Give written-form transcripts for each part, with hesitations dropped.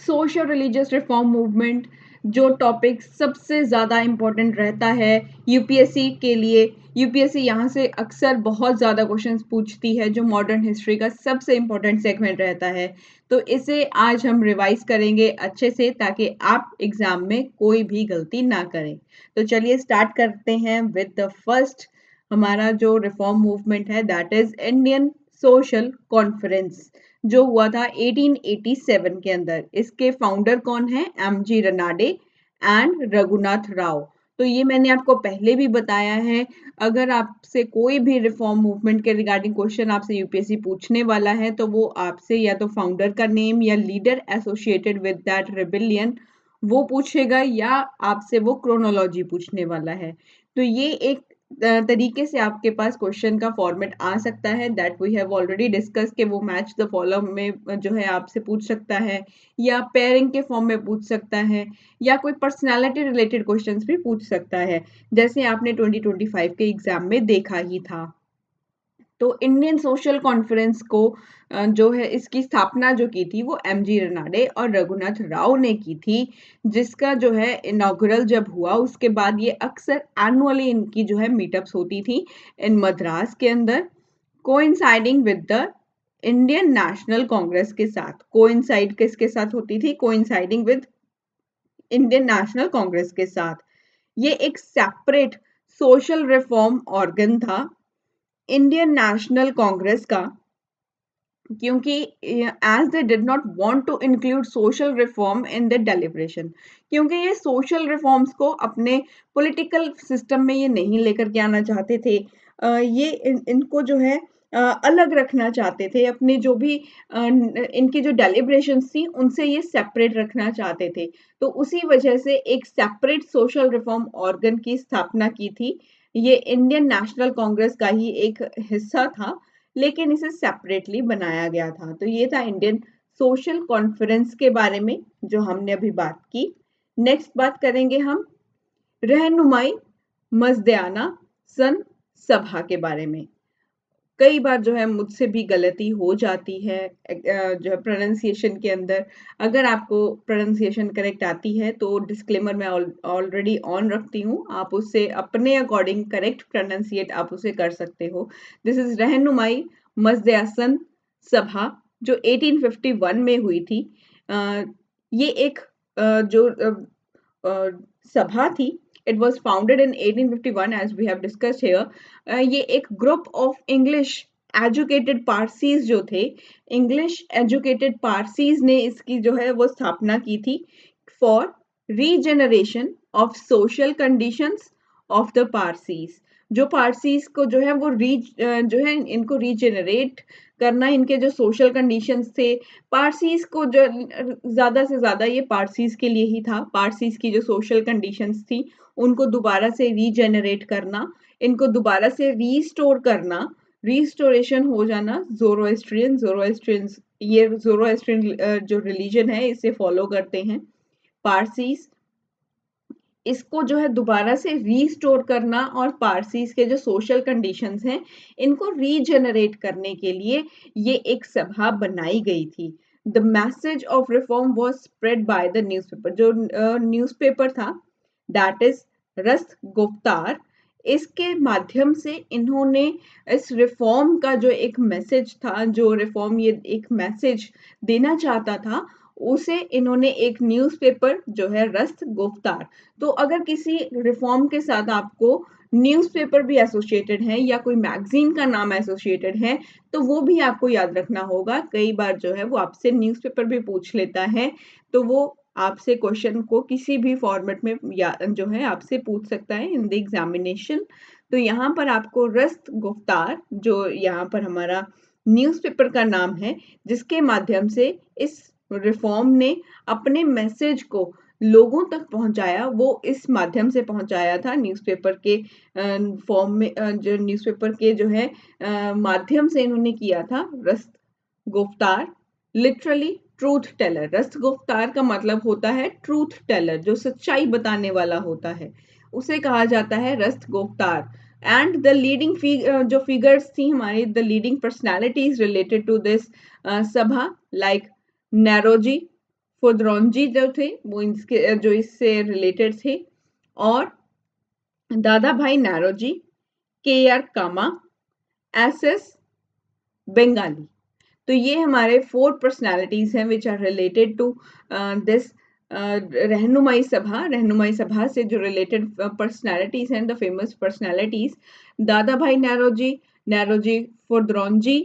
Social religious reform movement जो topic सबसे ज़्यादा इम्पोर्टेंट रहता है यूपीएससी के लिए। यूपीएससी यहाँ से अक्सर बहुत ज़्यादा क्वेश्चंस पूछती है जो मॉडर्न हिस्ट्री का सबसे इम्पोर्टेंट सेगमेंट रहता है। तो इसे आज हम रिवाइज करेंगे अच्छे से ताकि आप एग्जाम में कोई भी गलती ना करें। तो चलिए स्टार्ट करते हैं विद द फर्स्ट। हमारा जो रिफॉर्म मूवमेंट है that is Indian social conference जो हुआ था 1887 के अंदर। इसके फाउंडर कौन है? MG Ranade and Raghunath Rao. तो ये मैंने आपको पहले भी बताया है। अगर आपसे कोई भी रिफॉर्म मूवमेंट के रिगार्डिंग क्वेश्चन आपसे यूपीएससी पूछने वाला है तो वो आपसे या तो फाउंडर का नेम या leader associated with that rebellion वो पूछेगा या आपसे वो क्रोनोलॉजी पूछने वाला है। तो ये एक तरीके से आपके पास क्वेश्चन का फॉर्मेट आ सकता है that we have already discuss के वो मैच द फॉलो में जो है आपसे पूछ सकता है या पेयरिंग के फॉर्म में पूछ सकता है या कोई पर्सनालिटी रिलेटेड क्वेश्चंस भी पूछ सकता है जैसे आपने 2025 के एग्जाम में देखा ही था। तो इंडियन सोशल कॉन्फ्रेंस को जो है इसकी स्थापना जो की थी वो एमजी रनाडे और रघुनाथ राव ने की थी, जिसका जो है इनॉग्रल जब हुआ उसके बाद ये अक्सर एनुअली इनकी जो है मीटअप्स होती थी इन मद्रास के अंदर, coinciding with the Indian National Congress के साथ। कोइंसाइड किसके साथ होती थी? Coinciding with Indian National Congress के साथ। ये एक सेपरेट सोशल रिफॉर्म ऑर्गन था इंडियन नेशनल कांग्रेस का, क्योंकि as they did not want to include social reform in the deliberation, क्योंकि ये सोशल रिफॉर्म्स को अपने पॉलिटिकल सिस्टम में ये नहीं लेकर के आना चाहते थे। ये इनको जो है अलग रखना चाहते थे, अपने जो भी इनकी जो डेलिब्रेशंस थी उनसे ये सेपरेट रखना चाहते थे। तो उसी वजह से एक सेपरेट सोशल रिफॉर्म ऑर्गन की स्थापना की थी। ये इंडियन नेशनल कांग्रेस का ही एक हिस्सा था लेकिन इसे सेपरेटली बनाया गया था। तो ये था इंडियन सोशल कॉन्फ्रेंस के बारे में जो हमने अभी बात की। नेक्स्ट बात करेंगे हम रहनुमाई मजदयाना सन सभा के बारे में। कई बार जो है मुझसे भी गलती हो जाती है जो है प्रोनाउंसिएशन के अंदर। अगर आपको प्रोनाउंसिएशन करेक्ट आती है तो डिस्क्लेमर मैं ऑलरेडी ऑन रखती हूँ, आप उससे अपने अकॉर्डिंग करेक्ट प्रोनाउंसिएट आप उसे कर सकते हो। दिस इज रहनुमाई मजदयासन सभा जो 1851 में हुई थी। ये एक जो सभा थी, it was founded in 1851 as we have discussed here. ये एक group of English educated Parsis जो थे, इंग्लिश एजुकेटेड पारसीज ने इसकी जो है वो स्थापना की थी for regeneration of social conditions of the Parsis. जो पारसीज को जो है वो जो है इनको रीजनरेट करना, इनके जो सोशल कंडीशंस थे पारसीज को जो ज्यादा से ज्यादा ये पारसीज के लिए ही था। पारसीज की जो सोशल कंडीशंस थी उनको दोबारा से रीजेनरेट करना, इनको दोबारा से रीस्टोर करना, रीस्टोरेशन हो जाना। जोरोएस्ट्रियन ये जोरोएस्ट्रियन जो रिलीजन है इसे फॉलो करते हैं पारसीज। इसको जो है दोबारा से रीस्टोर करना और पारसीज के जो सोशल कंडीशंस हैं इनको रीजनरेट करने के लिए ये एक सभा बनाई गई थी। The message of reform was spread by the newspaper. जो न्यूज़पेपर था दैट इज रस्त गुफ्तार, इसके माध्यम से इन्होंने इस रिफॉर्म का जो एक मैसेज था, जो रिफॉर्म ये एक मैसेज देना चाहता था, उसे इन्होंने एक न्यूज़पेपर जो है रस्त गुफ्तार। तो अगर किसी रिफॉर्म के साथ आपको न्यूज़पेपर भी एसोसिएटेड है या कोई मैगजीन का नाम एसोसिएटेड है तो वो भी आपको याद रखना होगा। कई बार जो है वो आपसे न्यूज़पेपर भी पूछ लेता है, तो वो आपसे क्वेश्चन को किसी भी फॉर्मेट में या जो है आपसे पूछ सकता है इन द एग्जामिनेशन। तो यहाँ पर आपको रस्त गुफ्तार जो यहाँ पर हमारा न्यूज़पेपर का नाम है, जिसके माध्यम से इस रिफॉर्म ने अपने मैसेज को लोगों तक पहुंचाया, वो इस माध्यम से पहुंचाया था न्यूज़पेपर के फॉर्म में। जो न्यूज़पेपर के जो है माध्यम से इन्होंने किया था। रस्त गुफ्तार लिटरली ट्रूथ टेलर। रस्त गुफ्तार का मतलब होता है ट्रूथ टेलर, जो सच्चाई बताने वाला होता है उसे कहा जाता है Rast Goftar. And the leading जो फिगर्स थी हमारी, the leading personalities related to this sabha like Naoroji, Furdoonji जो थे वो इससे रिलेटेड थे, और Dadabhai Naoroji, K R. Cama, S S. Bengali. तो ये हमारे 4 पर्सनैलिटीज़ हैं which are related to this Rahnumai Sabha से जो रिलेटेड पर्सनैलिटीज़ हैं, the famous personalities, Dadabhai Naoroji Furdoonji,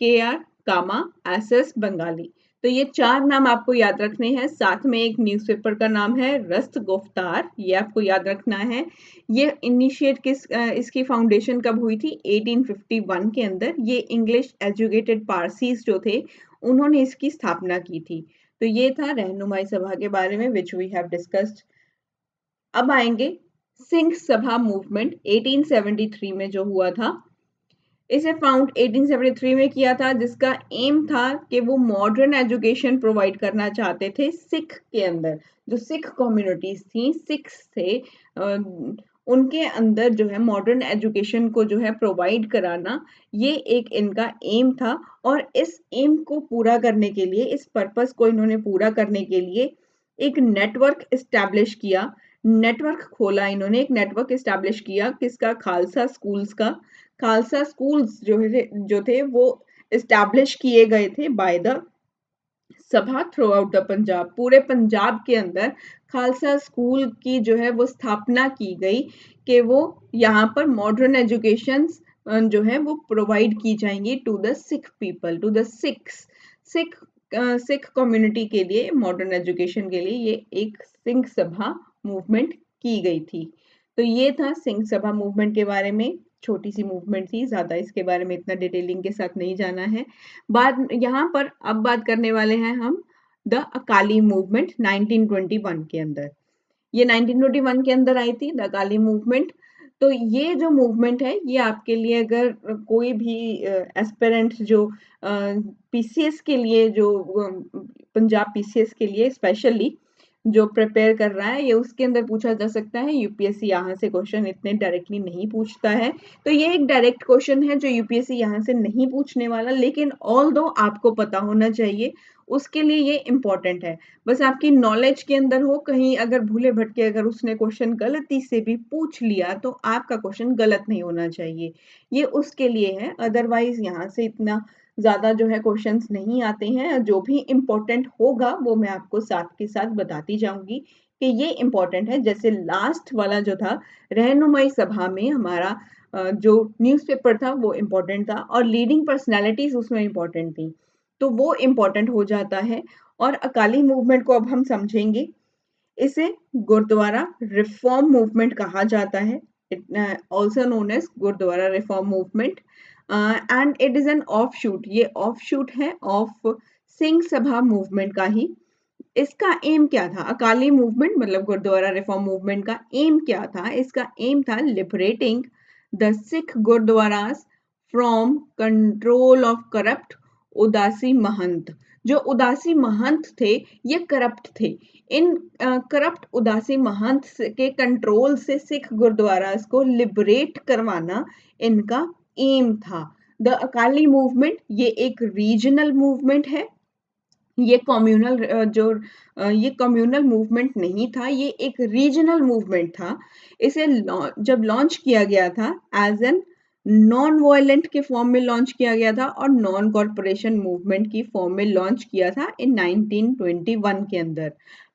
K R. Cama, S S. Bengali. तो ये 4 नाम आपको याद रखने हैं। साथ में एक न्यूज़पेपर का नाम है रस्त गुफ्तार, ये आपको याद रखना है। ये इसकी फाउंडेशन कब हुई थी? 1851 के अंदर। ये इंग्लिश एजुकेटेड पारसीज जो थे, उन्होंने इसकी स्थापना की थी। तो ये था रहनुमाई सभा के बारे में विच वी हैव डिस्कस्ड। अब आएंगे सिंह सभा मूवमेंट 1873 में जो हुआ था। इसे फाउंड 1873 में किया था, जिसका एम था कि वो मॉडर्न एजुकेशन प्रोवाइड करना चाहते थे सिख के अंदर। जो सिख कम्युनिटीज थी, सिख्स थे, उनके अंदर जो है मॉडर्न एजुकेशन को जो है प्रोवाइड कराना, ये एक इनका एम था। और इस एम को पूरा करने के लिए, इस पर्पस को इन्होंने पूरा करने के लिए एक नेटवर्क इस्टेब्लिश किया, नेटवर्क खोला इन्होंने, एक नेटवर्क इस्टेब्लिश किया किसका? खालसा स्कूल्स का। खालसा स्कूल्स जो थे वो इस्टेब्लिश किए गए थे बाय द सभा थ्रू आउट द पंजाब। पूरे पंजाब के अंदर खालसा स्कूल की जो है वो स्थापना की गई कि वो यहाँ पर मॉडर्न एजुकेशन जो है वो प्रोवाइड की जाएंगी to the Sikh people, to the Sikhs. Sikh Sikh community के लिए मॉडर्न एजुकेशन के लिए ये एक सिंह सभा मूवमेंट की गई थी। तो ये था सिंह सभा मूवमेंट के बारे में। छोटी सी मूवमेंट थी, ज्यादा इसके बारे में इतना डिटेलिंग के साथ नहीं जाना है। बात यहाँ पर अब बात करने वाले हैं हम द अकाली मूवमेंट 1921 के अंदर। ये 1921 के अंदर आई थी द अकाली मूवमेंट। तो ये जो मूवमेंट है, ये आपके लिए अगर कोई भी एस्पिरेंट जो पीसीएस के लिए, जो पंजाब पीसीएस के लिए स्पेशली जो प्रिपेयर कर रहा है, ये उसके अंदर पूछा जा सकता है। यूपीएससी यहाँ से क्वेश्चन इतने डायरेक्टली नहीं पूछता है। तो ये एक डायरेक्ट क्वेश्चन है जो यूपीएससी यहाँ से नहीं पूछने वाला, लेकिन ऑल दो आपको पता होना चाहिए, उसके लिए ये इम्पोर्टेंट है। बस आपकी नॉलेज के अंदर हो, कहीं अगर भूले भटके अगर उसने क्वेश्चन गलती से भी पूछ लिया तो आपका क्वेश्चन गलत नहीं होना चाहिए, ये उसके लिए है। अदरवाइज यहाँ से इतना ज्यादा जो है क्वेश्चंस नहीं आते हैं। जो भी इम्पोर्टेंट होगा वो मैं आपको साथ के साथ बताती जाऊंगी कि ये इम्पोर्टेंट है। जैसे लास्ट वाला जो था, रहनुमाई सभा में हमारा जो न्यूज़पेपर था वो इम्पोर्टेंट था, और लीडिंग पर्सनैलिटीज उसमें इम्पोर्टेंट थी, तो वो इम्पोर्टेंट हो जाता है। और अकाली मूवमेंट को अब हम समझेंगे। इसे गुरुद्वारा रिफॉर्म मूवमेंट कहा जाता है, also known as Gurdwara reform movement, and it is an offshoot, ये ऑफ शूट है ऑफ सिंह सभा मूवमेंट का ही। इसका एम क्या था? अकाली मूवमेंट मतलब गुरुद्वारा रिफॉर्म मूवमेंट का एम क्या था? इसका एम था liberating the Sikh gurdwaras from control of corrupt Udasi mahant. जो उदासी महंत थे, ये करप्ट थे। इन करप्ट उदासी महंत के कंट्रोल से सिख गुरुद्वारास को लिबरेट करवाना इनका एम था। द अकाली मूवमेंट ये एक रीजनल मूवमेंट है। ये ये कम्युनल मूवमेंट नहीं था, ये एक रीजनल मूवमेंट था। इसे जब लॉन्च किया गया था एज एन नॉन वायलेंट के फॉर्म में लॉन्च किया गया था, और नॉन कॉरपोरेशन मूवमेंट की फॉर्म में लॉन्च किया था इन 1921 के अंदर।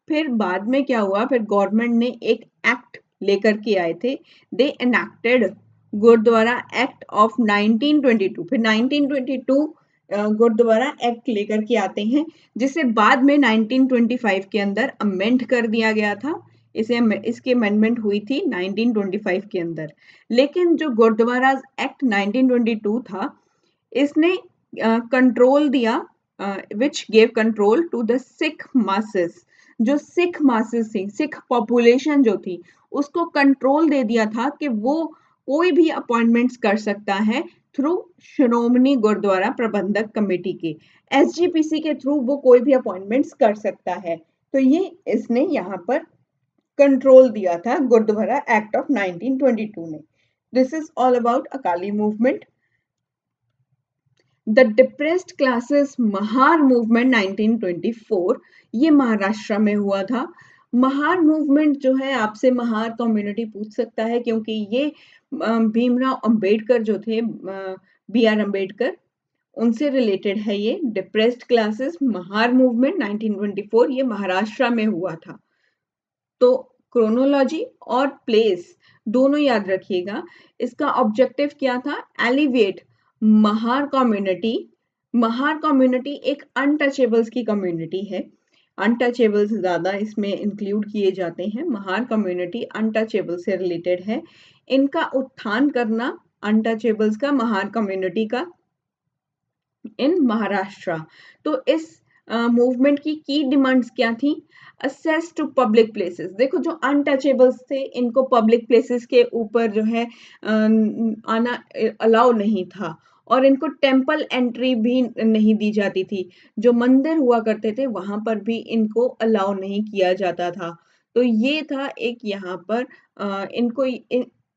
फिर बाद में क्या हुआ, फिर गवर्नमेंट ने एक एक्ट लेकर के आए थे, दे एनेक्टेड गुरुद्वारा एक्ट ऑफ 1922। फिर 1922 गुरुद्वारा एक्ट लेकर के आते हैं, जिसे बाद में 1925 के अंदर अमेंड कर दिया गया था। इसकी अमेंडमेंट हुई थी 1925 के अंदर। लेकिन जो गुरुद्वारा एक्ट 1922 था, इसने कंट्रोल दिया, which gave control to the Sikh masses. जो सिख मासेस थी, सिख पॉपुलेशन जो थी, उसको कंट्रोल दे दिया था कि वो कोई भी अपॉइंटमेंट्स कर सकता है थ्रू श्रोमणी गुरुद्वारा प्रबंधक कमेटी के, एसजीपीसी के थ्रू वो कोई भी अपॉइंटमेंट्स कर सकता है। तो ये इसने यहाँ पर कंट्रोल दिया था गुरुद्वारा एक्ट ऑफ 1922 ने। This is all about Akali movement. The depressed classes Mahar movement 1924, ये महाराष्ट्र में हुआ था। महार मूवमेंट जो है, आपसे महार कम्युनिटी पूछ सकता है क्योंकि ये भीमराव अंबेडकर जो थे, बी आर अंबेडकर, उनसे रिलेटेड है ये। डिप्रेस्ड क्लासेस महार मूवमेंट 1924, ये महाराष्ट्र में हुआ था। तो क्रोनोलॉजी और प्लेस दोनों याद रखिएगा। इसका ऑब्जेक्टिव क्या था? Elevate Mahar community. Mahar community एक अनटचेबल्स की कम्युनिटी है। अनटचेबल्स ज़्यादा इसमें इंक्लूड किए जाते हैं। महार कम्युनिटी अनटचेबल से रिलेटेड है। इनका उत्थान करना अनटचेबल्स का, महार कम्युनिटी का, इन महाराष्ट्र। तो इस मूवमेंट की डिमांड्स क्या थी? Access to public places. देखो, जो अनटचेबल्स थे, इनको पब्लिक प्लेसेस के ऊपर जो है आना अलाउ नहीं था, और इनको टेम्पल एंट्री भी नहीं दी जाती थी। जो मंदिर हुआ करते थे वहां पर भी इनको अलाउ नहीं किया जाता था। तो ये था एक यहाँ पर इनको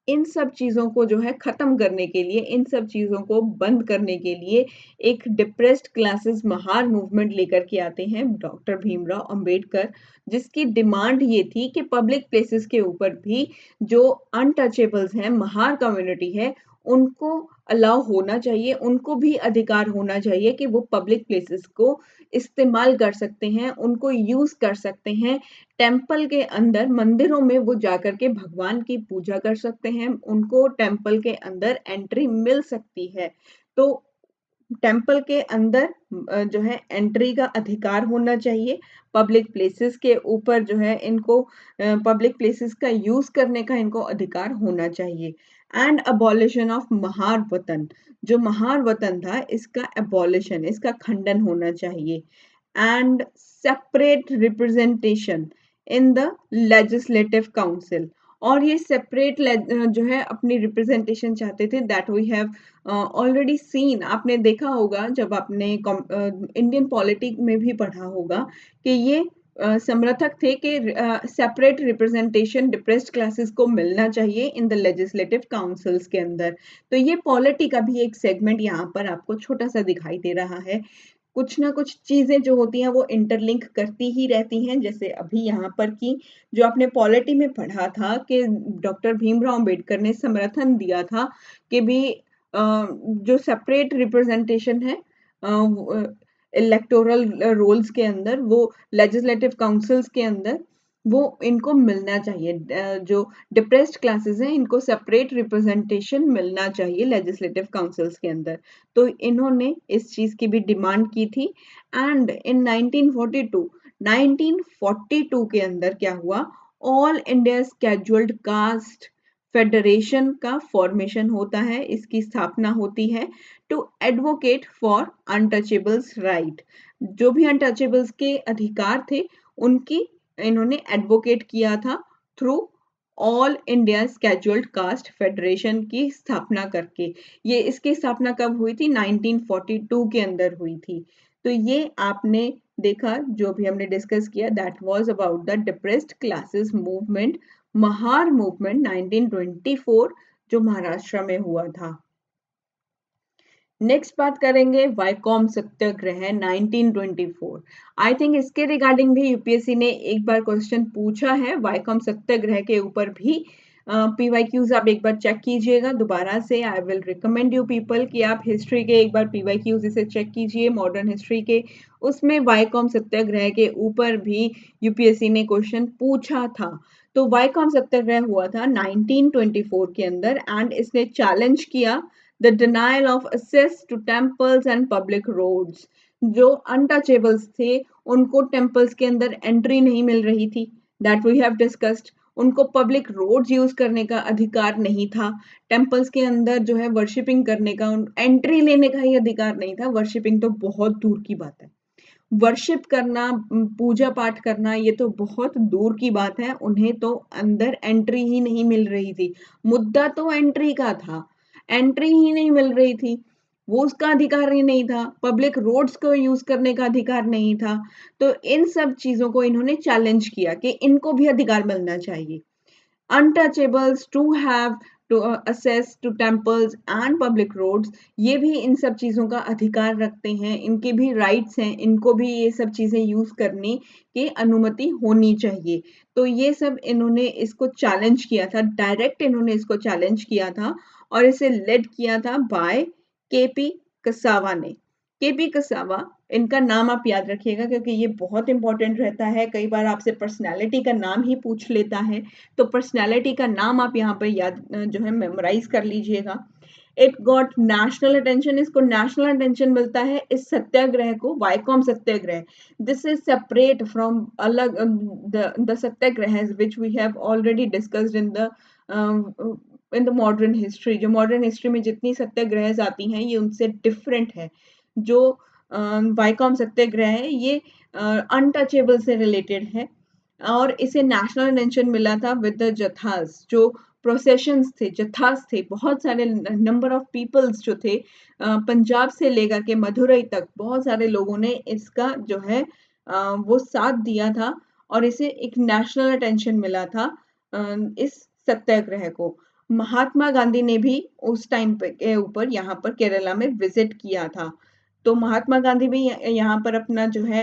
इन सब चीज़ों को जो है ख़त्म करने के लिए, इन सब चीज़ों को बंद करने के लिए एक डिप्रेस्ड क्लासेस महार मूवमेंट लेकर के आते हैं डॉक्टर भीमराव अंबेडकर, जिसकी डिमांड ये थी कि पब्लिक प्लेसेस के ऊपर भी जो अनटचेबल्स हैं, महार कम्युनिटी है, उनको अलाउ होना चाहिए, उनको भी अधिकार होना चाहिए कि वो पब्लिक प्लेसेस को इस्तेमाल कर सकते हैं, उनको यूज़ कर सकते हैं। टेम्पल के अंदर, मंदिरों में वो जाकर के भगवान की पूजा कर सकते हैं, उनको टेम्पल के अंदर एंट्री मिल सकती है। तो टेम्पल के अंदर जो है एंट्री का अधिकार होना चाहिए। पब्लिक प्लेसेस के ऊपर जो है इनको पब्लिक प्लेसेस का यूज़ करने का इनको अधिकार होना चाहिए। एंड अबॉलिशन ऑफ महार वतन, जो महार वतन था इसका अबॉलिशन, इसका खंडन होना चाहिए। And separate representation in the legislative council, और ये सेपरेट जो है अपनी रिप्रेजेंटेशन चाहते थे। That we have already seen, आपने देखा होगा जब आपने इंडियन पॉलिटिक में भी पढ़ा होगा कि ये समर्थक थे कि सेपरेट रिप्रेजेंटेशन डिप्रेस्ड क्लासेस को मिलना चाहिए इन द लेजिस्लेटिव काउंसिल्स के अंदर। तो ये पॉलिटी का भी एक सेगमेंट यहाँ पर आपको छोटा सा दिखाई दे रहा है। कुछ ना कुछ चीजें जो होती हैं वो इंटरलिंक करती ही रहती हैं। जैसे अभी यहाँ पर की जो आपने पॉलिटी में पढ़ा था कि डॉक्टर भीमराव अंबेडकर ने समर्थन दिया था कि भी जो सेपरेट रिप्रेजेंटेशन है इलेक्टोरल रोल्स के अंदर, वो लेजिस्लेटिव काउंसिल्स के अंदर, वो इनको मिलना चाहिए। जो डिप्रेस्ड क्लासेस हैं इनको सेपरेट रिप्रेजेंटेशन मिलना चाहिए लेजिस्लेटिव काउंसिल्स के अंदर। तो इन्होंने इस चीज की भी डिमांड की थी। एंड इन 1942 के अंदर क्या हुआ? All India Scheduled Caste Federation का फॉर्मेशन होता है, इसकी स्थापना होती है to advocate for untouchables right. जो भी अनटचेबल्स के अधिकार थे उनकी इन्होंने एडवोकेट किया था through all India Scheduled Caste federation की स्थापना करके। ये इसकी स्थापना कब हुई थी? 1942 के अंदर हुई थी। तो ये आपने देखा, जो भी हमने डिस्कस किया, that was about the depressed classes movement, Mahar movement 1924, जो महाराष्ट्र में हुआ था। नेक्स्ट बात करेंगे वाइकॉम सत्याग्रह 1924। आई थिंक इसके रिगार्डिंग भी यूपीएससी ने एक बार क्वेश्चन पूछा है, वाइकॉम सत्याग्रह के ऊपर भी। पीवाईक्यूज आप एक बार चेक कीजिएगा दोबारा से। I will recommend you people कि आप हिस्ट्री के एक बार पीवाईक्यूज इसे चेक कीजिए, मॉडर्न हिस्ट्री के। उसमें वाइकॉम सत्याग्रह के ऊपर भी यूपीएससी ने क्वेश्चन पूछा था। तो वाइकॉम सत्याग्रह हुआ था 1924 के अंदर, एंड इसने चैलेंज किया the denial of access to temples and public roads। जो अनटचेबल्स थे उनको टेम्पल्स के अंदर एंट्री नहीं मिल रही थी, दैट वी हैव डिस्कस्ड। उनको पब्लिक रोड्स यूज करने का अधिकार नहीं था, टेम्पल्स के अंदर जो है वर्शिपिंग करने का, एंट्री लेने का ही अधिकार नहीं था। वर्शिपिंग तो बहुत दूर की बात है, वर्शिप करना, पूजा पाठ करना, ये तो बहुत दूर की बात है। उन्हें तो अंदर एंट्री ही नहीं मिल रही थी। मुद्दा तो एंट्री का था, एंट्री ही नहीं मिल रही थी, वो उसका अधिकार ही नहीं था। पब्लिक रोड्स को यूज करने का अधिकार नहीं था। तो इन सब चीजों को इन्होंने चैलेंज किया कि इनको भी अधिकार मिलना चाहिए। Untouchables to have to access to temples and public roads, ये भी इन सब चीज़ों का अधिकार रखते हैं, इनके भी राइट्स हैं, इनको भी ये सब चीज़ें यूज़ करने की अनुमति होनी चाहिए। तो ये सब इन्होंने इसको चैलेंज किया था, डायरेक्ट इन्होंने इसको चैलेंज किया था और इसे लेड किया था बाय केपी कसावा ने। केपी कसावा, इनका नाम आप याद रखिएगा क्योंकि ये बहुत इंपॉर्टेंट रहता है, कई बार आपसे पर्सनैलिटी का नाम ही पूछ लेता है, तो पर्सनैलिटी का नाम आप यहाँ पर याद जो है मेमोराइज कर लीजिएगा। इट गॉट नेशनल अटेंशन, इसको नेशनल अटेंशन मिलता है इस सत्याग्रह को, Vaikom Satyagraha. This is separate from अलग the satyagraha which we have already discussed in the modern history. जो मॉडर्न हिस्ट्री में जितनी सत्याग्रह आती हैं ये उनसे डिफरेंट है। जो वाइकॉम सत्याग्रह है ये अनटचेबल से रिलेटेड है और इसे नेशनल अटेंशन मिला था विद द जथास, जो प्रोसेशंस थे, जथास थे, बहुत सारे नंबर ऑफ पीपल्स जो थे, पंजाब से लेकर के मदुरई तक बहुत सारे लोगों ने इसका जो है वो साथ दिया था और इसे एक नेशनल अटेंशन मिला था इस सत्याग्रह को। महात्मा गांधी ने भी उस टाइम पे के ऊपर यहाँ पर केरला में विजिट किया था। तो महात्मा गांधी भी यहाँ पर अपना जो है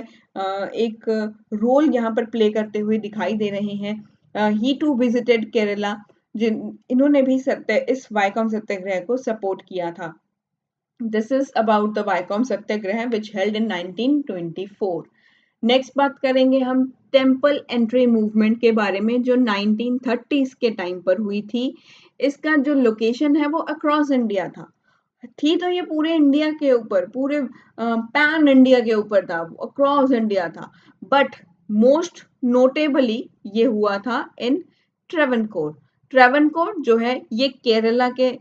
एक रोल यहाँ पर प्ले करते हुए दिखाई दे रहे हैं। ही टू विजिटेड केरला, जिन इन्होंने भी इस वाइकॉम सत्याग्रह को सपोर्ट किया था। This is about the Vaikom Satyagraha which held in 1924। Next बात करेंगे हम टेम्पल एंट्री मूवमेंट के बारे में, जो 1930s के टाइम पर हुई थी। इसका जो लोकेशन है वो अक्रॉस इंडिया था, थी तो ये पूरे इंडिया के ऊपर, पूरे पैन इंडिया के ऊपर था, अक्रॉस इंडिया था, बट मोस्ट नोटेबली ये हुआ था इन ट्रेवनकोर। ट्रेवनकोर जो है ये केरला के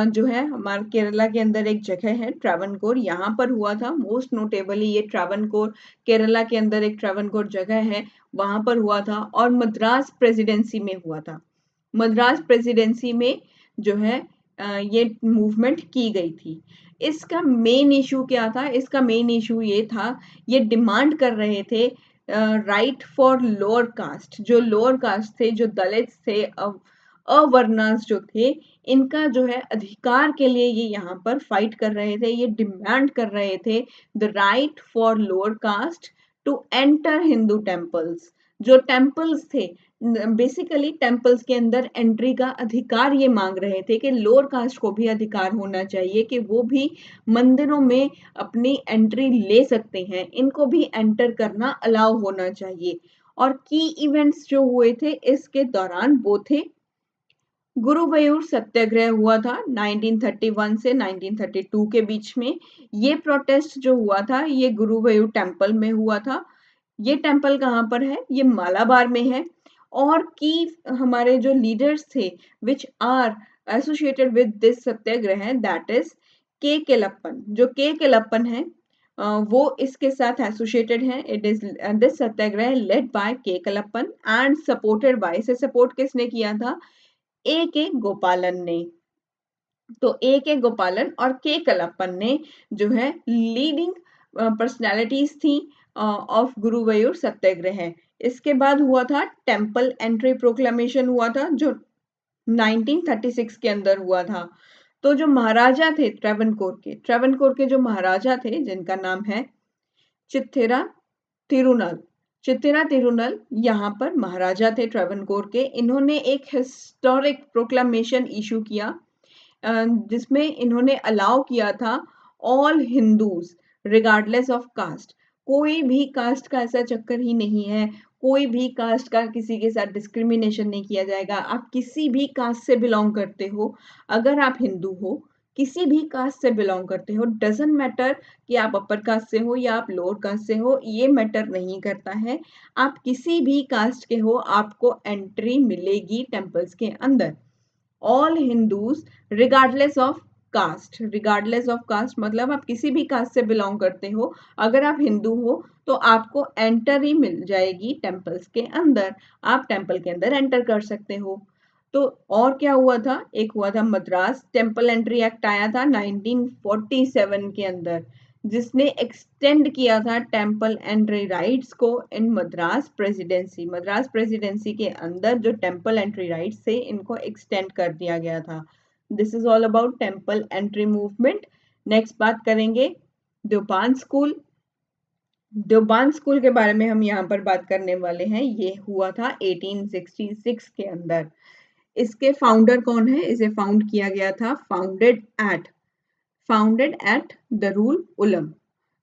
जो है हमारे केरला के अंदर एक जगह है ट्रेवनकोर, यहाँ पर हुआ था मोस्ट नोटेबली ये ट्रेवनकोर। केरला के अंदर एक ट्रेवनकोर जगह है, वहां पर हुआ था और मद्रास प्रेसिडेंसी में हुआ था। मद्रास प्रेसिडेंसी में जो है ये मूवमेंट की गई थी। इसका मेन इशू क्या था? इसका मेन इशू ये था, ये डिमांड कर रहे थे राइट फॉर लोअर कास्ट। जो लोअर कास्ट थे, जो दलित थे, अवर्णास जो थे, इनका जो है अधिकार के लिए ये यहाँ पर फाइट कर रहे थे, ये डिमांड कर रहे थे the right for lower caste to enter Hindu temples. जो टेम्पल्स थे, बेसिकली टेम्पल्स के अंदर एंट्री का अधिकार ये मांग रहे थे कि लोअर कास्ट को भी अधिकार होना चाहिए कि वो भी मंदिरों में अपनी एंट्री ले सकते हैं, इनको भी एंटर करना अलाउ होना चाहिए। और की इवेंट्स जो हुए थे इसके दौरान वो थे, गुरुवायूर सत्याग्रह हुआ था 1931 से 1932 के बीच में। ये प्रोटेस्ट जो हुआ था ये गुरुवायूर टेम्पल में हुआ था। ये टेम्पल कहाँ पर है? ये मालाबार में है। और की हमारे जो लीडर्स थे which are associated with this satyagraha, that is K Kelappan. जो के केलप्पन है वो इसके साथ एसोसिएटेड है। It is this Satyagraha led by के केलप्पन एंड सपोर्टेड बाय, इसे सपोर्ट किसने किया था? ए के गोपालन ने। तो ए के गोपालन और के कलप्पन ने जो है लीडिंग पर्सनालिटीज थी ऑफ गुरुवायूर सत्याग्रह। इसके बाद हुआ था टेम्पल एंट्री प्रोक्लेमेशन हुआ था, जो 1936 के अंदर हुआ था। तो जो महाराजा थे ट्रेवनकोर के जो महाराजा थे, जिनका नाम है चित्थिरा तिरुनल, चित्तिरा तिरुनल यहाँ पर महाराजा थे ट्रेवनकोर के। इन्होंने एक हिस्टोरिक प्रोक्लामेशन इशू किया जिसमें इन्होंने अलाउ किया था all Hindus regardless of caste. कोई भी कास्ट का ऐसा चक्कर ही नहीं है, कोई भी कास्ट का किसी के साथ डिस्क्रिमिनेशन नहीं किया जाएगा। आप किसी भी कास्ट से बिलोंग करते हो, अगर आप हिंदू हो, किसी भी कास्ट से बिलोंग करते हो, डजेंट मैटर कि आप अपर कास्ट से हो या आप लोअर कास्ट से हो, ये मैटर नहीं करता है। आप किसी भी कास्ट के हो, आपको एंट्री मिलेगी टेम्पल्स के अंदर। All Hindus regardless of caste, regardless of caste मतलब आप किसी भी कास्ट से बिलोंग करते हो, अगर आप हिंदू हो तो आपको एंट्री मिल जाएगी टेम्पल्स के अंदर, आप टेम्पल के अंदर एंटर कर सकते हो। तो और क्या हुआ था? एक हुआ था मद्रास टेम्पल एंट्री एक्ट आया था 1947 के अंदर, जिसने एक्सटेंड किया था टेम्पल एंट्री राइट्स को इन मद्रास प्रेसिडेंसी। मद्रास प्रेसिडेंसी के अंदर जो टेम्पल एंट्री राइट्स थे इनको एक्सटेंड कर दिया गया था। This is all about temple entry movement. Next बात करेंगे देवपान स्कूल। देवपान स्कूल के बारे में हम यहाँ पर बात करने वाले हैं। ये हुआ था 1866 के अंदर। इसके फाउंडर कौन है? इसे फाउंड किया गया था फाउंडेड एट दरुल उलम,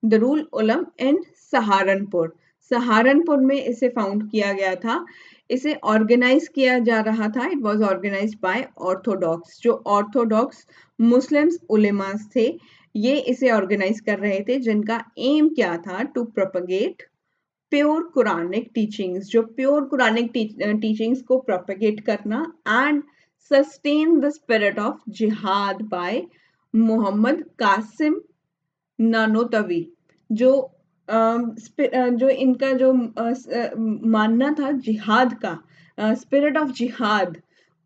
दरुल उलम इन सहारनपुर। सहारनपुर में इसे फाउंड किया गया था। इसे ऑर्गेनाइज किया जा रहा था, it was organised by orthodox, जो ऑर्थोडॉक्स मुस्लिम्स उलेमास थे, ये इसे ऑर्गेनाइज कर रहे थे, जिनका एम क्या था? To propagate pure Quranic teachings, जो प्योर कुरानिक टीचिंग्स को प्रोपगेट करना and sustain the spirit of jihad by Mohammad Qasim Nanotvi. जो जो इनका जो मानना था जिहाद का, spirit of jihad,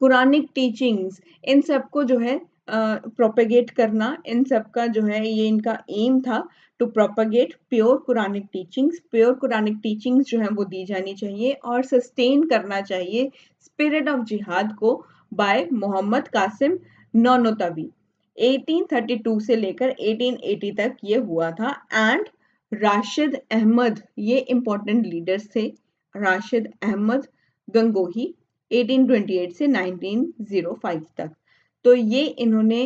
Quranic teachings, इन सबको जो है प्रोपेगेट करना, इन सब का जो है ये इनका एम था to propagate pure Quranic teachings. Pure Quranic teachings जो है वो दी जानी चाहिए और सस्टेन करना चाहिए स्पिरिट ऑफ जिहाद को बाय मोहम्मद कासिम नानोतवी। 1832 से लेकर 1880 तक ये हुआ था। एंड राशिद अहमद, ये इंपॉर्टेंट लीडर्स थे। राशिद अहमद गंगोही 1828 से 1905 तक। तो ये इन्होंने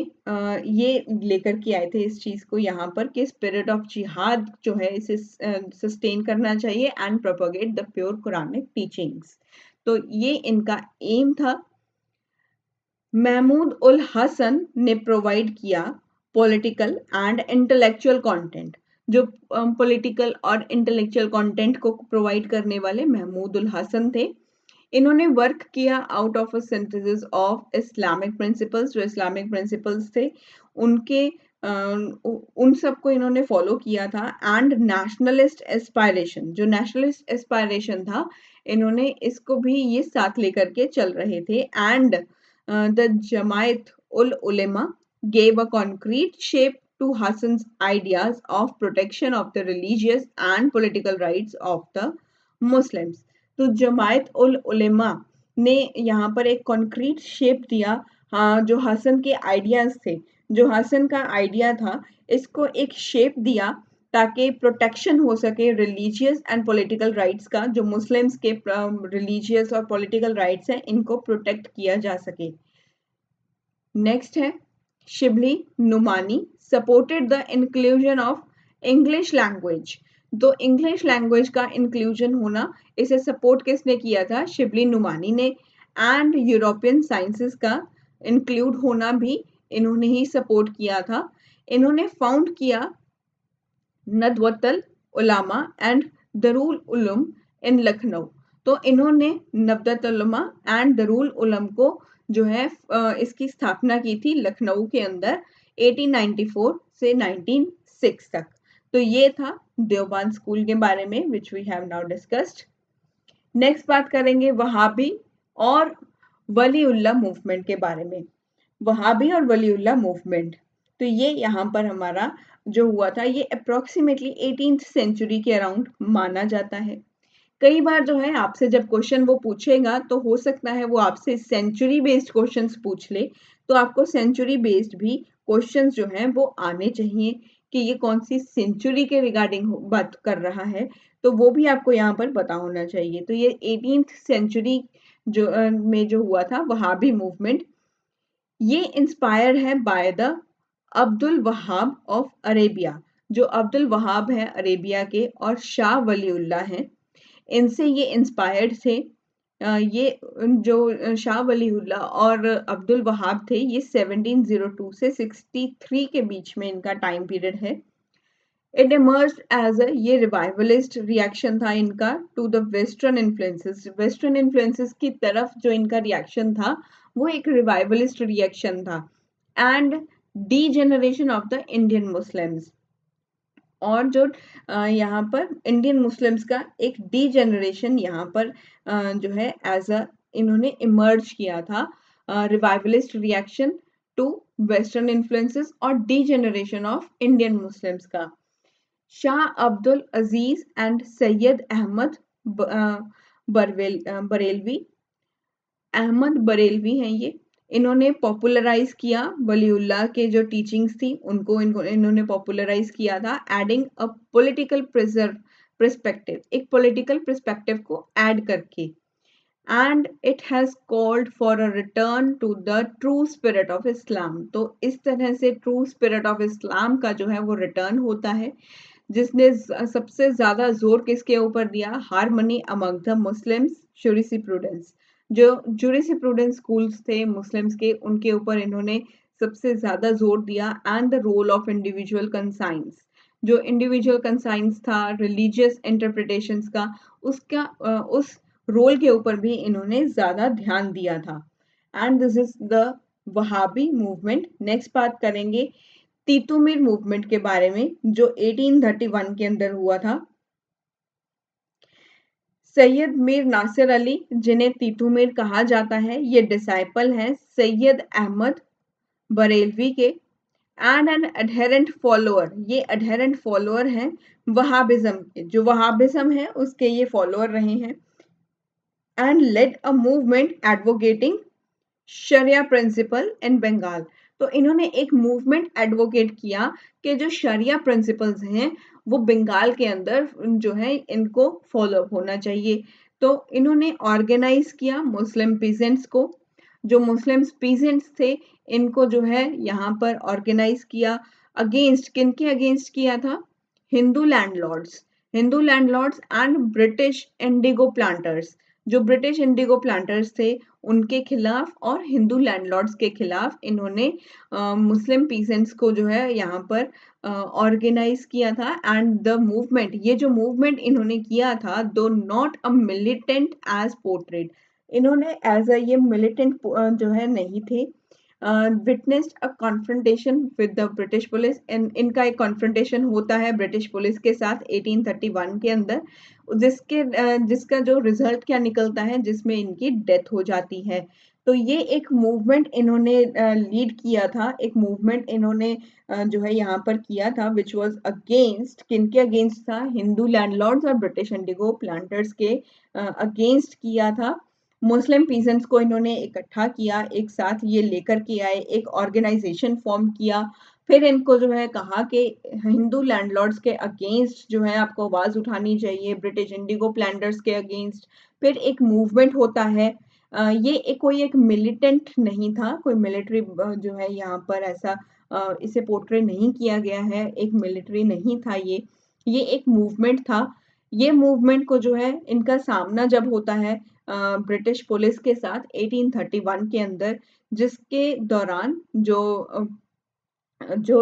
ये लेकर के आए थे इस चीज को यहाँ पर कि स्पिरिट ऑफ जिहाद जो है इसे सस्टेन करना चाहिए and propagate the pure Quranic teachings. तो ये इनका एम था। महमूद उल हसन ने प्रोवाइड किया पॉलिटिकल एंड इंटेलेक्चुअल कंटेंट। जो पॉलिटिकल और इंटेलेक्चुअल कंटेंट को प्रोवाइड करने वाले महमूद उल हसन थे। इन्होंने वर्क किया out of a synthesis of Islamic principles. जो इस्लामिक प्रिंसिपल्स थे उनके उन सबको इन्होंने फॉलो किया था। एंड नेशनलिस्ट एस्पायरेशन, जो नेशनलिस्ट एस्पायरेशन था, इन्होंने इसको भी ये साथ लेकर के चल रहे थे। And the Jamiat Ul Ulema gave a concrete shape to Hassan's ideas of protection of the religious and political rights of the Muslims. तो जमायत उल उलेमा ने यहाँ पर एक कॉन्क्रीट शेप दिया। हाँ, जो हसन के आइडियाज थे, जो हसन का आइडिया था, इसको एक शेप दिया ताकि प्रोटेक्शन हो सके रिलीजियस एंड पॉलिटिकल राइट्स का। जो मुस्लिम्स के रिलीजियस और पॉलिटिकल राइट्स हैं इनको प्रोटेक्ट किया जा सके। नेक्स्ट है Shibli Numani supported the inclusion of English language. तो इंग्लिश लैंग्वेज का इंक्लूजन होना, इसे सपोर्ट किसने किया था? शिबली नुमानी ने। एंड यूरोपियन साइंसेस का इंक्लूड होना भी इन्होंने ही सपोर्ट किया था। इन्होंने फाउंड किया नदवतल उलामा एंड दरुल उलूम इन लखनऊ। तो इन्होंने नवदतुल उलमा एंड दरुल उलम को जो है इसकी स्थापना की थी लखनऊ के अंदर 1894 से 1906 तक। तो ये था देवबंद स्कूल के बारे में which we have now discussed. Next बात करेंगे वहाबी और वलीउल्लाह मूवमेंट के बारे में। वहाबी और वलीउल्लाह मूवमेंट, तो ये यहाँ पर हमारा जो हुआ था ये अप्रोक्सीमेटली 18th सेंचुरी के अराउंड माना जाता है। कई बार जो है आपसे जब क्वेश्चन वो पूछेगा तो हो सकता है वो आपसे सेंचुरी बेस्ड क्वेश्चंस पूछ ले। तो आपको सेंचुरी बेस्ड भी क्वेश्चंस जो हैं वो आने चाहिए कि ये कौन सी सेंचुरी के रिगार्डिंग बात कर रहा है, तो वो भी आपको यहाँ पर पता होना चाहिए। तो ये 18th सेंचुरी जो में जो हुआ था वहाबी मूवमेंट, ये इंस्पायर है by the Abdul Wahab of Arabia. जो अब्दुल वहाब है अरेबिया के और शाह वलीउल्लाह हैं, इनसे ये इंस्पायर्ड थे। ये जो शाह वलीउल्लाह और अब्दुल वहाब थे ये 1702 से 63 के बीच में इनका टाइम पीरियड है। इट इमर्ज्ड एज अ, ये रिवाइवलिस्ट रिएक्शन था इनका to the western influences. Western influences की तरफ जो इनका रिएक्शन था वो एक रिवाइवलिस्ट रिएक्शन था। And the generation of the Indian Muslims, और जो यहाँ पर इंडियन मुस्लिम्स का एक डी जनरेशन यहाँ पर जो है एज अ इन्होंने इमर्ज किया था। Revivalist reaction to western influences और D generation of Indian Muslims का। शाह अब्दुल अजीज एंड सैयद अहमद बरेलवी। अहमद बरेलवी हैं ये। इन्होंने पॉपुलराइज किया वलीउल्लाह के जो टीचिंग्स थी उनको इन्होंने पॉपुलराइज किया था, एडिंग अ पॉलिटिकल पर्सपेक्टिव, एक पॉलिटिकल पर्सपेक्टिव को ऐड करके। And it has called for a return to the true spirit of Islam. तो इस तरह से ट्रू स्पिरिट ऑफ इस्लाम का जो है वो रिटर्न होता है, जिसने सबसे ज्यादा जोर किसके ऊपर दिया? Harmony among the Muslims, jurisprudence. जो जुरिस्प्रूडेंस स्कूल्स थे मुस्लिम्स के, उनके ऊपर इन्होंने सबसे ज्यादा जोर दिया। And the role of individual conscience, जो इंडिविजुअल कंसाइंस था रिलीजियस इंटरप्रिटेशंस का, उस रोल के ऊपर भी इन्होंने ज्यादा ध्यान दिया था। And this is the Wahhabi movement. Next बात करेंगे तीतुमीर मूवमेंट के बारे में, जो 1831 के अंदर हुआ था। सैयद मीर नासिर अली, जिन्हें तीतुमीर कहा जाता है, ये डिसाइपल हैं सैयद अहमद बरेलवी के। एंड एन अडहेरेंट फॉलोअर, ये अडहेरेंट फॉलोअर हैं वहाबिज्म के, जो वहाबिज्म है उसके ये फॉलोअर रहे हैं। And led a movement advocating sharia principle in Bengal. तो इन्होंने एक मूवमेंट एडवोकेट किया कि जो शरिया प्रिंसिपल्स हैं वो बंगाल के अंदर जो है इनको फॉलो होना चाहिए। तो इन्होंने ऑर्गेनाइज किया मुस्लिम पीजेंट्स को, जो मुस्लिम पीजेंट्स थे इनको जो है यहाँ पर ऑर्गेनाइज किया। अगेंस्ट किनके अगेंस्ट किया था? Hindu landlords, Hindu landlords and British Indigo planters. जो ब्रिटिश इंडिगो प्लांटर्स थे उनके खिलाफ और हिंदू लैंडलॉर्ड्स के खिलाफ इन्होंने मुस्लिम पीसेंट्स को जो है यहाँ पर ऑर्गेनाइज किया था। एंड द मूवमेंट, ये जो मूवमेंट इन्होंने किया था, though not a militant as portrait, इन्होंने एज अ ये मिलिटेंट जो है नहीं थे। Witnessed a confrontation with the British police, इनका एक कॉन्फ्रंटेशन होता है ब्रिटिश पुलिस के साथ 1831 के अंदर, जिसका जो रिजल्ट क्या निकलता है, जिसमें इनकी डेथ हो जाती है। तो ये एक मूवमेंट इन्होंने लीड किया था, एक मूवमेंट इन्होंने जो है यहाँ पर किया था, विच वाज अगेंस्ट, किनके अगेंस्ट था? हिंदू लैंडलॉर्ड्स और ब्रिटिश इंडिगो प्लांटर्स के अगेंस्ट किया था। मुस्लिम पीजेंट्स को इन्होंने इकट्ठा किया, एक साथ ये लेकर के आए, एक ऑर्गेनाइजेशन फॉर्म किया। फिर इनको जो है कहा कि हिंदू लैंडलॉर्ड्स के अगेंस्ट जो है आपको आवाज उठानी चाहिए, ब्रिटिश इंडिगो प्लांटर्स के अगेंस्ट। फिर एक मूवमेंट होता है। ये कोई एक मिलिटेंट नहीं था, कोई मिलिट्री जो है यहाँ पर ऐसा इसे पोर्ट्रे नहीं किया गया है, एक मिलिट्री नहीं था ये एक मूवमेंट था। ये मूवमेंट को जो है इनका सामना जब होता है ब्रिटिश पुलिस के साथ 1831 के अंदर, जिसके दौरान जो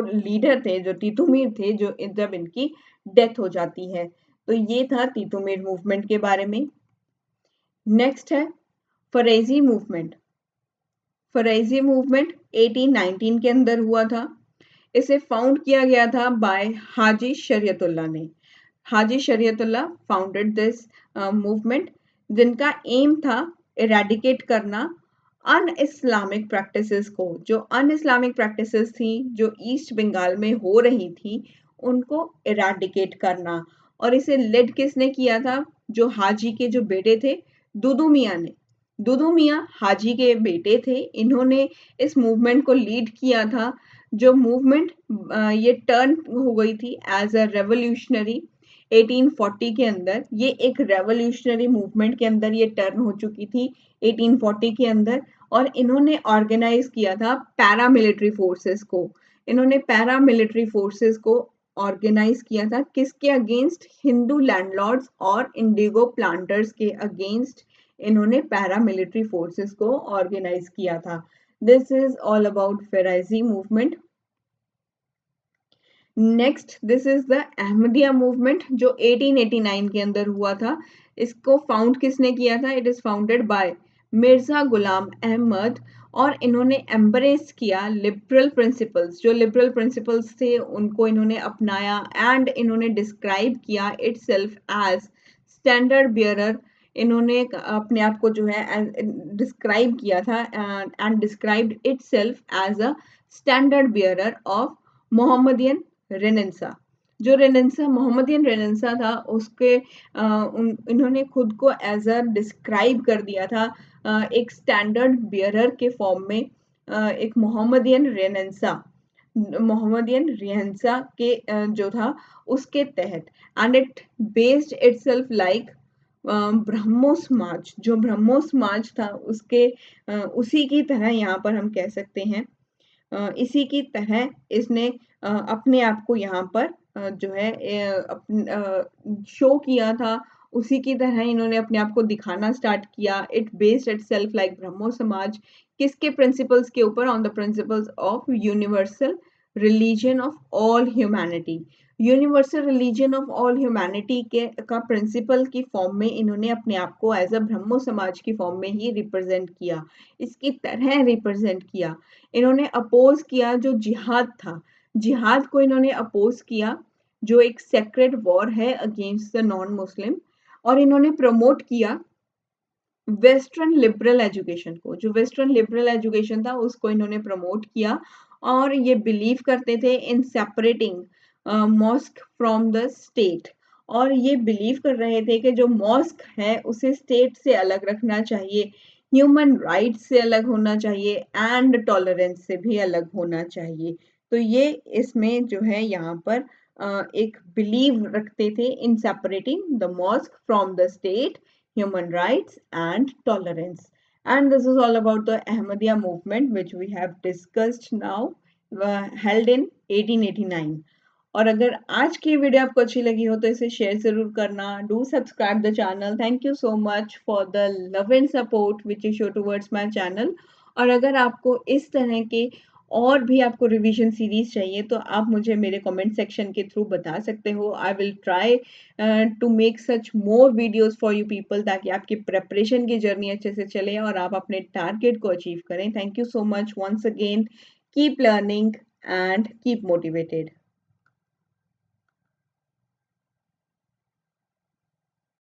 लीडर थे, जो तीतुमीर थे, जो जब इनकी डेथ हो जाती है। तो ये था तीतुमीर मूवमेंट के बारे में। नेक्स्ट है फरेजी मूवमेंट। फरेजी मूवमेंट 1819 के अंदर हुआ था। इसे फाउंड किया गया था बाय हाजी शरीयतुल्लाह ने। हाजी शरीयतुल्लाह फाउंडेड दिस मूवमेंट, जिनका एम था इरेडिकेट करना अन इस्लामिक प्रैक्टिसेस को। जो अन इस्लामिक प्रैक्टिसेस थी, जो ईस्ट बंगाल में हो रही थी, उनको इरेडिकेट करना। और इसे लेड किसने किया था? जो हाजी के जो बेटे थे, दुदू मियाँ ने। दुदू मियाँ हाजी के बेटे थे, इन्होंने इस मूवमेंट को लीड किया था। जो मूवमेंट ये टर्न हो गई थी एज अ रेवोल्यूशनरी 1840 के अंदर। ये एक रेवोल्यूशनरी मूवमेंट के अंदर ये टर्न हो चुकी थी 1840 के अंदर। और इन्होंने ऑर्गेनाइज किया था पैरामिलिट्री फोर्सेस को। इन्होंने पैरामिलिट्री फोर्सेस को ऑर्गेनाइज किया था किसके अगेंस्ट? हिंदू लैंडलॉर्ड्स और इंडिगो प्लांटर्स के अगेंस्ट इन्होंने पैरामिलिट्री फोर्सेस को ऑर्गेनाइज किया था। This is all about Faraizi movement. Next this is the Ahmadiyya movement, जो 1889 के अंदर हुआ था। इसको फाउंड किसने किया था? It is founded by Mirza Ghulam Ahmad. और इन्होंने एम्ब्रेस किया लिबरल प्रिंसिपल्स, जो लिबरल प्रिंसिपल्स थे उनको इन्होंने अपनाया। एंड इन्होंने डिस्क्राइब किया इटसेल्फ एज स्टैंडर्ड बियरर। इन्होंने अपने आप को जो है डिस्क्राइब किया था and described itself as a standard bearer of Mohammedan renaissance. जो रेनेसां मोहम्मदियन रेनेसां था उसके इन्होंने खुद को एज अ डिस्क्राइब कर दिया था एक स्टैंडर्ड बियरर के फॉर्म में, एक मोहम्मदियन रेनेसां के जो था उसके तहत, and it based itself like Brahmo Samaj, जो ब्रह्मो समाज था उसके उसी की तरह यहाँ पर हम कह सकते हैं, इसी की तरह इसने अपने आप को यहाँ पर जो है शो किया था, उसी की तरह इन्होंने अपने आप को दिखाना स्टार्ट किया। It based itself like Brahmo समाज, किसके प्रिंसिपल्स के ऊपर? On the principles of universal religion of all humanity. Universal religion of all humanity के का प्रिंसिपल की फॉर्म में इन्होंने अपने आप को एज अ ब्रह्मो समाज की फॉर्म में ही रिप्रेजेंट किया, इसकी तरह रिप्रेजेंट किया। इन्होंने अपोज किया जो जिहाद था, जिहाद को इन्होंने अपोज किया, जो एक सेक्रेड वॉर है अगेंस्ट द नॉन मुस्लिम, और इन्होंने प्रमोट किया वेस्टर्न लिबरल एजुकेशन को, जो वेस्टर्न लिबरल एजुकेशन था उसको इन्होंने प्रमोट किया, और ये बिलीव करते थे in separating mosque from the state, और ये बिलीव कर रहे थे कि जो मॉस्क है उसे स्टेट से अलग रखना चाहिए, ह्यूमन राइट्स से अलग होना चाहिए, एंड टॉलरेंस से भी अलग होना चाहिए। तो ये इसमें जो है यहाँ पर एक बिलीव रखते थे in separating the mosque from the state, human rights and tolerance. And this is all about the Ahmadiyya movement, which we have discussed now, held in 1889. और अगर आज की वीडियो आपको अच्छी लगी हो तो इसे शेयर जरूर करना। Do subscribe the channel. Thank you so much for the love and support which you show towards my channel. और अगर आपको इस तरह के और भी आपको रिवीजन सीरीज चाहिए तो आप मुझे मेरे कमेंट सेक्शन के थ्रू बता सकते हो। I will try to make such more videos for you people, ताकि आपकी प्रेपरेशन की जर्नी अच्छे से चले और आप अपने टारगेट को अचीव करें। Thank you so much once again. Keep learning and keep motivated.